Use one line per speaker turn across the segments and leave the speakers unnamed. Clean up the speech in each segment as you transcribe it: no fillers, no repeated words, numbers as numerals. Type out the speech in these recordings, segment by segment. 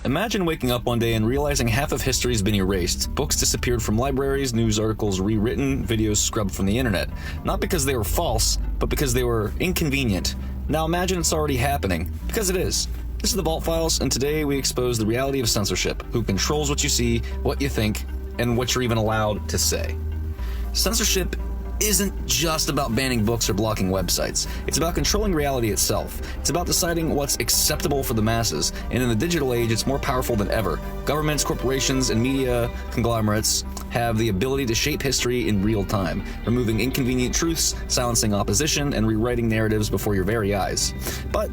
Imagine waking up one day and realizing half of history has been erased. Books disappeared from libraries, news articles rewritten, videos scrubbed from the internet. Not because they were false, but because they were inconvenient. Now imagine it's already happening, because it is. This is the Vault Files, and today we expose the reality of censorship, who controls what you see, what you think, and what you're even allowed to say. Censorship isn't just about banning books or blocking websites. It's about controlling reality itself. It's about deciding what's acceptable for the masses, and in the digital age, it's more powerful than ever. Governments, corporations, and media conglomerates have the ability to shape history in real time, removing inconvenient truths, silencing opposition, and rewriting narratives before your very eyes. But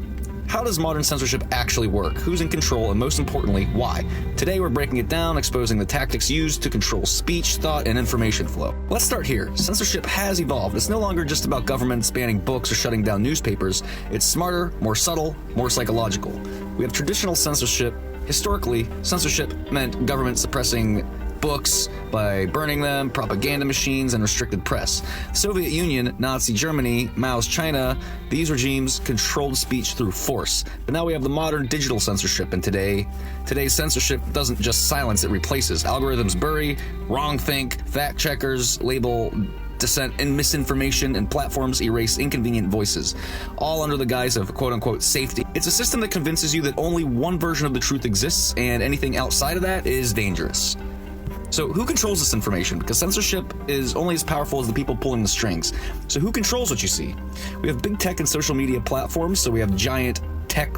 how does modern censorship actually work? Who's in control? And most importantly, why? Today we're breaking it down, exposing the tactics used to control speech, thought, and information flow. Let's start here. Censorship has evolved. It's no longer just about governments banning books or shutting down newspapers. It's smarter, more subtle, more psychological. We have traditional censorship. Historically, censorship meant government suppressing books by burning them, propaganda machines, and restricted press. The Soviet Union, Nazi Germany, Mao's China, these regimes controlled speech through force. But now we have the modern digital censorship, and today's censorship doesn't just silence, it replaces. Algorithms bury, wrongthink, fact checkers label dissent and misinformation, and platforms erase inconvenient voices, all under the guise of quote-unquote safety. It's a system that convinces you that only one version of the truth exists, and anything outside of that is dangerous. So who controls this information? Because censorship is only as powerful as the people pulling the strings. So who controls what you see? We have big tech and social media platforms, so we have giant tech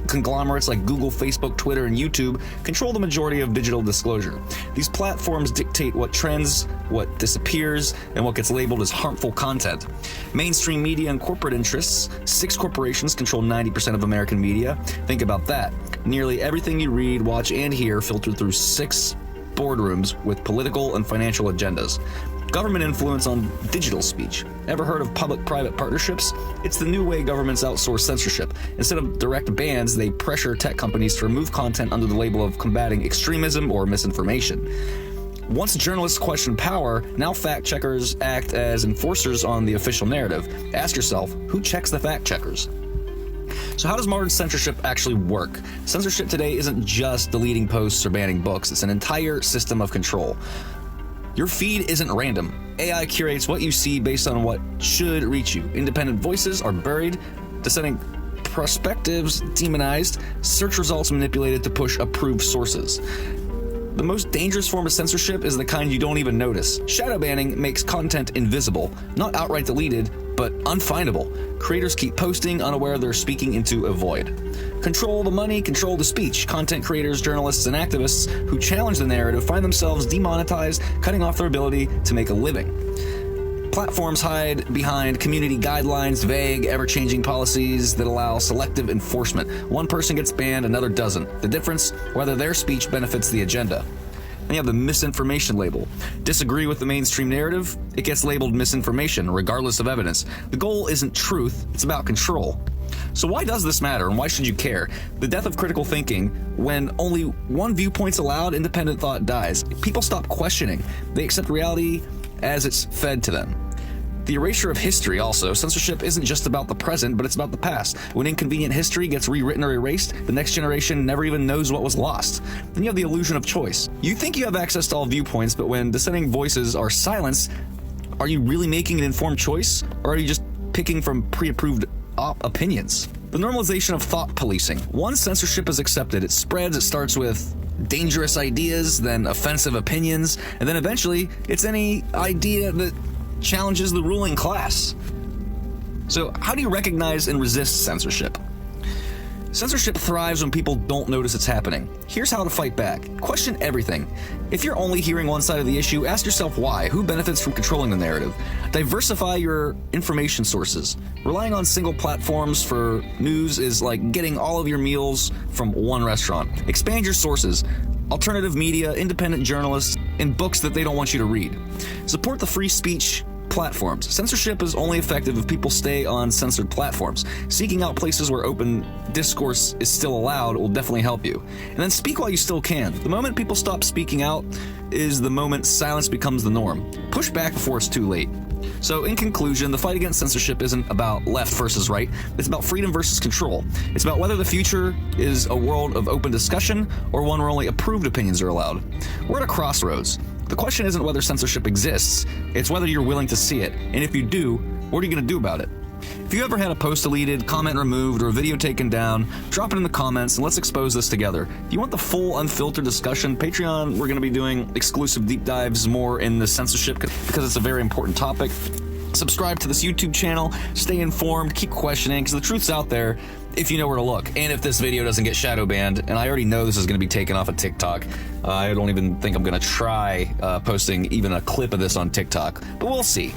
conglomerates like Google, Facebook, Twitter, and YouTube control the majority of digital disclosure. These platforms dictate what trends, what disappears, and what gets labeled as harmful content. Mainstream media and corporate interests, 6 corporations control 90% of American media. Think about that. Nearly everything you read, watch, and hear filtered through 6 boardrooms with political and financial agendas. Government influence on digital speech. Ever heard of public-private partnerships? It's the new way governments outsource censorship. Instead of direct bans, they pressure tech companies to remove content under the label of combating extremism or misinformation. Once journalists question power, now fact-checkers act as enforcers on the official narrative. Ask yourself, who checks the fact-checkers? So how does modern censorship actually work? Censorship today isn't just deleting posts or banning books. It's an entire system of control. Your feed isn't random. AI curates what you see based on what should reach you. Independent voices are buried, dissenting perspectives demonized, search results manipulated to push approved sources. The most dangerous form of censorship is the kind you don't even notice. Shadow banning makes content invisible, not outright deleted, but unfindable. Creators keep posting, unaware they're speaking into a void. Control the money, control the speech. Content creators, journalists, and activists who challenge the narrative find themselves demonetized, cutting off their ability to make a living. Platforms hide behind community guidelines, vague, ever-changing policies that allow selective enforcement. One person gets banned, another doesn't. The difference, whether their speech benefits the agenda. Then you have the misinformation label. Disagree with the mainstream narrative? It gets labeled misinformation, regardless of evidence. The goal isn't truth, it's about control. So why does this matter, and why should you care? The death of critical thinking. When only one viewpoint's allowed, independent thought dies. People stop questioning. They accept reality as it's fed to them. The erasure of history also. Censorship isn't just about the present, but it's about the past. When inconvenient history gets rewritten or erased, the next generation never even knows what was lost. Then you have the illusion of choice. You think you have access to all viewpoints, but when dissenting voices are silenced, are you really making an informed choice? Or are you just picking from pre-approved opinions? The normalization of thought policing. Once censorship is accepted, it spreads. It starts with dangerous ideas, then offensive opinions, and then eventually it's any idea that challenges the ruling class. So how do you recognize and resist censorship? Censorship thrives when people don't notice it's happening. Here's how to fight back. Question everything. If you're only hearing one side of the issue, ask yourself why. Who benefits from controlling the narrative? Diversify your information sources. Relying on single platforms for news is like getting all of your meals from one restaurant. Expand your sources. Alternative media, independent journalists, and books that they don't want you to read. Support the free speech platforms. Censorship is only effective if people stay on censored platforms. Seeking out places where open discourse is still allowed will definitely help you. And then speak while you still can. The moment people stop speaking out is the moment silence becomes the norm. Push back before it's too late. So in conclusion, the fight against censorship isn't about left versus right. It's about freedom versus control. It's about whether the future is a world of open discussion or one where only approved opinions are allowed. We're at a crossroads. The question isn't whether censorship exists, it's whether you're willing to see it. And if you do, what are you going to do about it? If you ever had a post deleted, comment removed, or a video taken down, drop it in the comments and let's expose this together. If you want the full unfiltered discussion, Patreon, we're going to be doing exclusive deep dives more in the censorship because it's a very important topic. Subscribe to this YouTube channel, stay informed, keep questioning, because the truth's out there if you know where to look. And if this video doesn't get shadow banned, and I already know this is going to be taken off of TikTok, I don't even think I'm going to try posting even a clip of this on TikTok, but we'll see.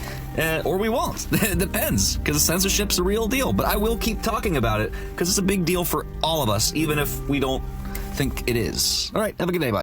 Or we won't. It depends, because censorship's a real deal. But I will keep talking about it, because it's a big deal for all of us, even if we don't think it is. All right, have a good day, bye.